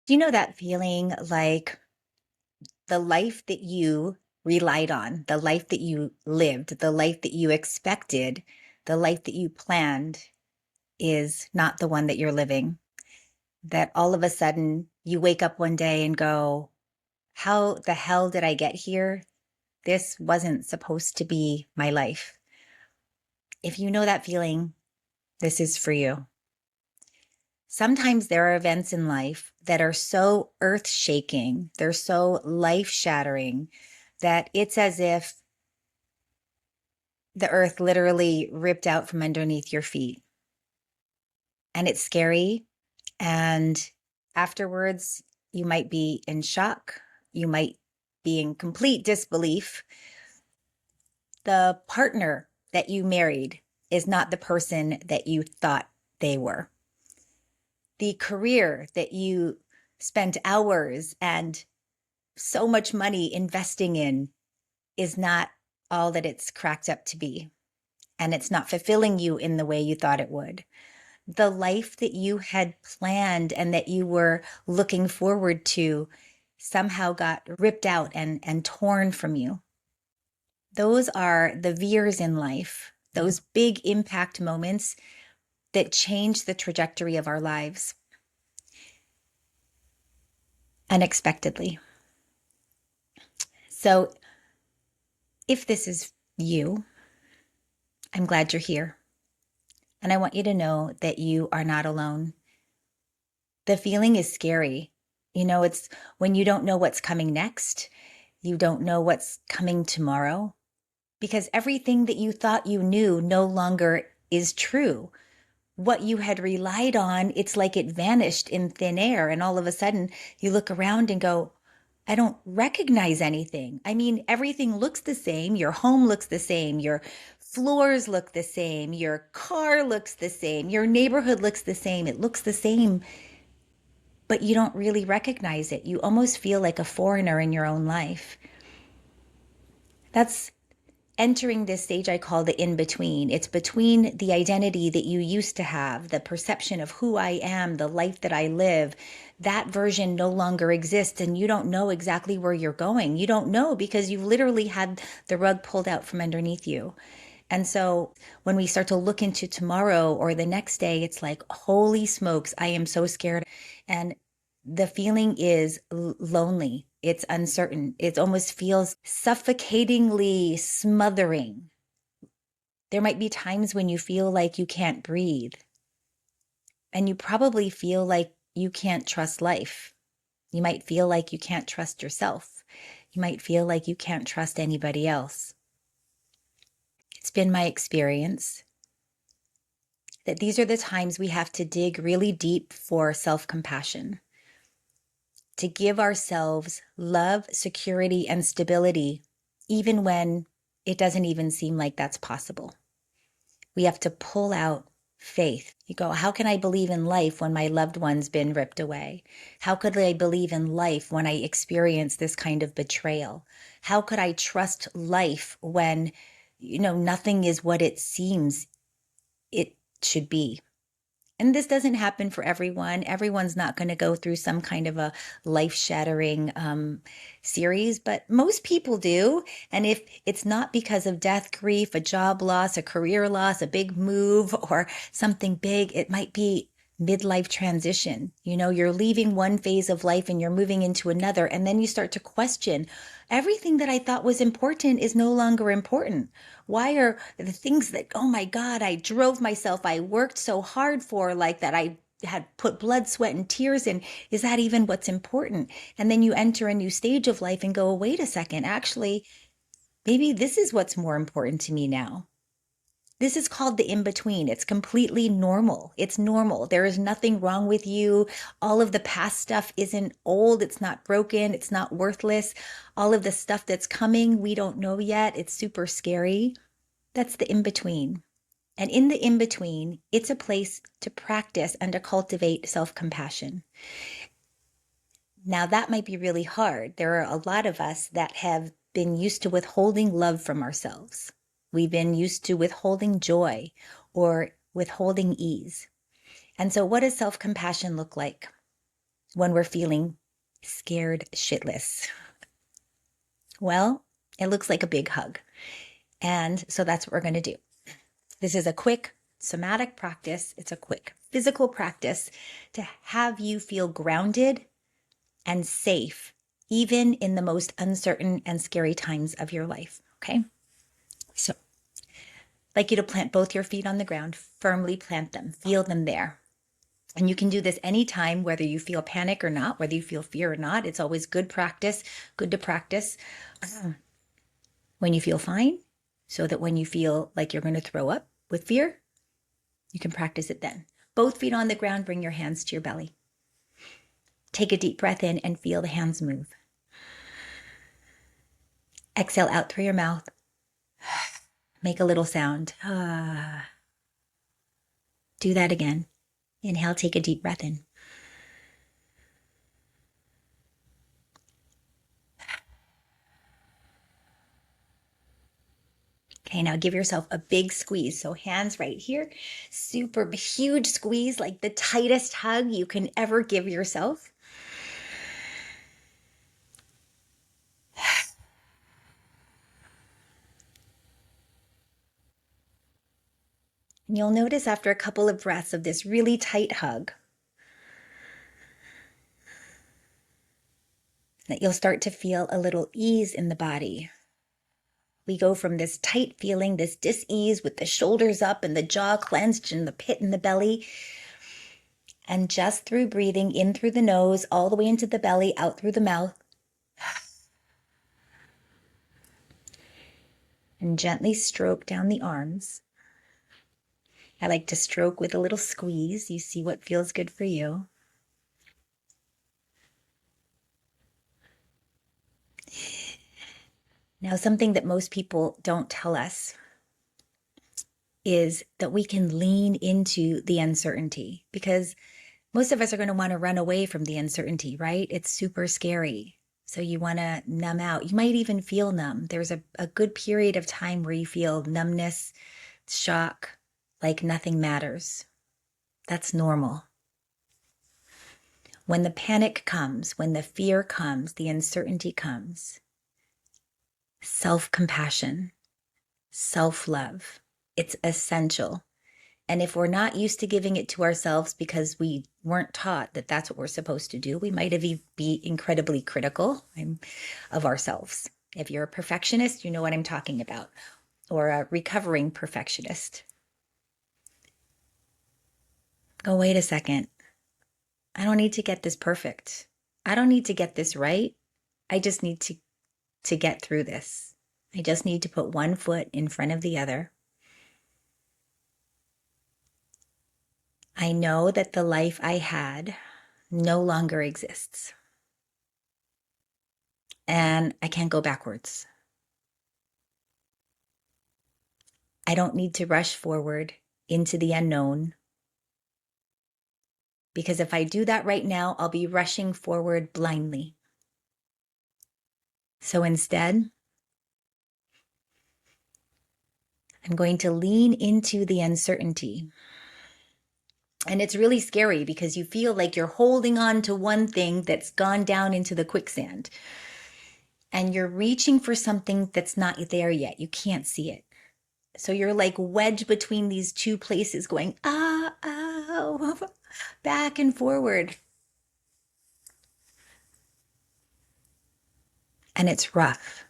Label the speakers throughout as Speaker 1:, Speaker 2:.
Speaker 1: Do you know that feeling like the life that you relied on, the life that you lived, the life that you expected, the life that you planned is not the one that you're living? That all of a sudden you wake up one day and go, how the hell did I get here? This wasn't supposed to be my life. If you know that feeling, this is for you. Sometimes there are events in life that are so earth shaking, they're so life shattering that it's as if the earth literally ripped out from underneath your feet. And it's scary. And afterwards, you might be in shock. You might be in complete disbelief. The partner that you married is not the person that you thought they were. The career that you spent hours and so much money investing in is not all that it's cracked up to be. And it's not fulfilling you in the way you thought it would. The life that you had planned and that you were looking forward to somehow got ripped out and torn from you. Those are the veers in life, those big impact moments that change the trajectory of our lives unexpectedly. So if this is you, I'm glad you're here. And I want you to know that you are not alone. The feeling is scary. It's when you don't know what's coming next, you don't know what's coming tomorrow, because everything that you thought you knew no longer is true. What you had relied on, it's like it vanished in thin air. And all of a sudden, you look around and go, I don't recognize anything. I mean, everything looks the same. Your home looks the same. Your floors look the same. Your car looks the same. Your neighborhood looks the same. It looks the same, but you don't really recognize it. You almost feel like a foreigner in your own life. That's entering this stage I call the in-between. It's between the identity that you used to have, the perception of who I am, the life that I live. That version no longer exists, and you don't know exactly where you're going. You don't know because you've literally had the rug pulled out from underneath you. And so when we start to look into tomorrow or the next day, it's like, holy smokes, I am so scared. And the feeling is lonely. It's uncertain. It almost feels suffocatingly smothering. There might be times when you feel like you can't breathe, and you probably feel like you can't trust life. You might feel like you can't trust yourself. You might feel like you can't trust anybody else. It's been my experience that these are the times we have to dig really deep for self-compassion, to give ourselves love, security, and stability, even when it doesn't even seem like that's possible. We have to pull out faith. You go, how can I believe in life when my loved one's been ripped away? How could I believe in life when I experience this kind of betrayal? How could I trust life when, nothing is what it seems it should be? And this doesn't happen for everyone. Everyone's not going to go through some kind of a life-shattering series, but most people do. And if it's not because of death, grief, a job loss, a career loss, a big move, or something big, it might be midlife transition. You're leaving one phase of life and you're moving into another, and then you start to question, everything that I thought was important is no longer important. Why are the things that, oh my God, I drove myself, I worked so hard for, like that I had put blood, sweat, and tears in, is that even what's important? And then you enter a new stage of life and go, wait a second, actually, maybe this is what's more important to me now. This is called the in-between. It's completely normal. It's normal. There is nothing wrong with you. All of the past stuff isn't old. It's not broken. It's not worthless. All of the stuff that's coming, we don't know yet. It's super scary. That's the in-between. And in the in-between, it's a place to practice and to cultivate self-compassion. Now, that might be really hard. There are a lot of us that have been used to withholding love from ourselves. We've been used to withholding joy or withholding ease. And so what does self-compassion look like? when we're feeling scared shitless? Well, it looks like a big hug. And so that's what we're going to do. This is a quick somatic practice. It's a quick physical practice to have you feel grounded and safe, even in the most uncertain and scary times of your life. Okay. So I'd like you to plant both your feet on the ground, firmly plant them, feel them there. And you can do this anytime, whether you feel panic or not, whether you feel fear or not. It's always good practice, good to practice when you feel fine, so that when you feel like you're going to throw up with fear, you can practice it then. Both feet on the ground, bring your hands to your belly. Take a deep breath in and feel the hands move. Exhale out through your mouth. Make a little sound. Do that again. Inhale, take a deep breath in. Okay, now give yourself a big squeeze. So hands right here, super huge squeeze, like the tightest hug you can ever give yourself. And you'll notice after a couple of breaths of this really tight hug that you'll start to feel a little ease in the body. We go from this tight feeling, this dis-ease with the shoulders up and the jaw clenched and the pit in the belly. And just through breathing in through the nose, all the way into the belly, out through the mouth. And gently stroke down the arms. I like to stroke with a little squeeze. You see what feels good for you. Now, something that most people don't tell us is that we can lean into the uncertainty, because most of us are going to want to run away from the uncertainty, right? It's super scary. So you want to numb out. You might even feel numb. There's a good period of time where you feel numbness, shock, like nothing matters. That's normal. When the panic comes, when the fear comes, the uncertainty comes, self-compassion, self-love, it's essential. And if we're not used to giving it to ourselves because we weren't taught that that's what we're supposed to do, we might be incredibly critical of ourselves. If you're a perfectionist, you know what I'm talking about, or a recovering perfectionist. Go, wait a second. I don't need to get this perfect. I don't need to get this right. I just need to get through this. I just need to put one foot in front of the other. I know that the life I had no longer exists. And I can't go backwards. I don't need to rush forward into the unknown, because if I do that right now, I'll be rushing forward blindly. So instead, I'm going to lean into the uncertainty. And it's really scary because you feel like you're holding on to one thing that's gone down into the quicksand. And you're reaching for something that's not there yet. You can't see it. So you're like wedged between these two places going, back and forward. And it's rough.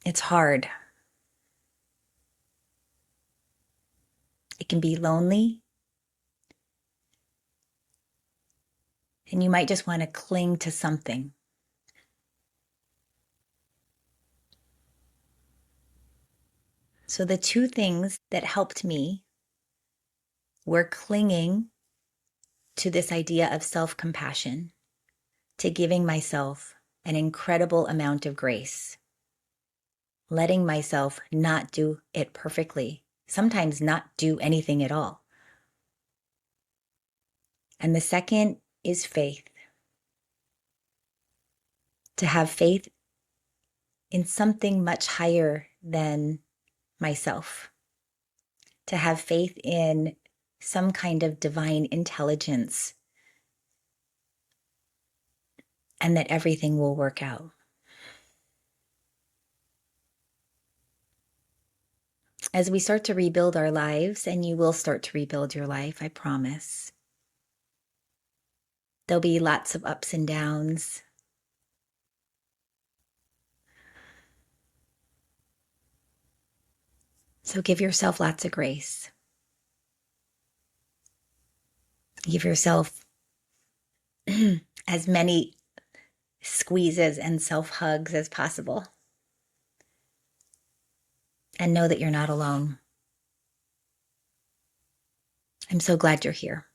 Speaker 1: It's hard. It can be lonely. And you might just want to cling to something. So the two things that helped me were clinging to this idea of self-compassion, to giving myself an incredible amount of grace, letting myself not do it perfectly, sometimes not do anything at all. And the second is faith. To have faith in something much higher than myself. To have faith in some kind of divine intelligence, and that everything will work out. As we start to rebuild our lives, and you will start to rebuild your life, I promise. There'll be lots of ups and downs. So give yourself lots of grace. Give yourself as many squeezes and self hugs as possible. And know that you're not alone. I'm so glad you're here.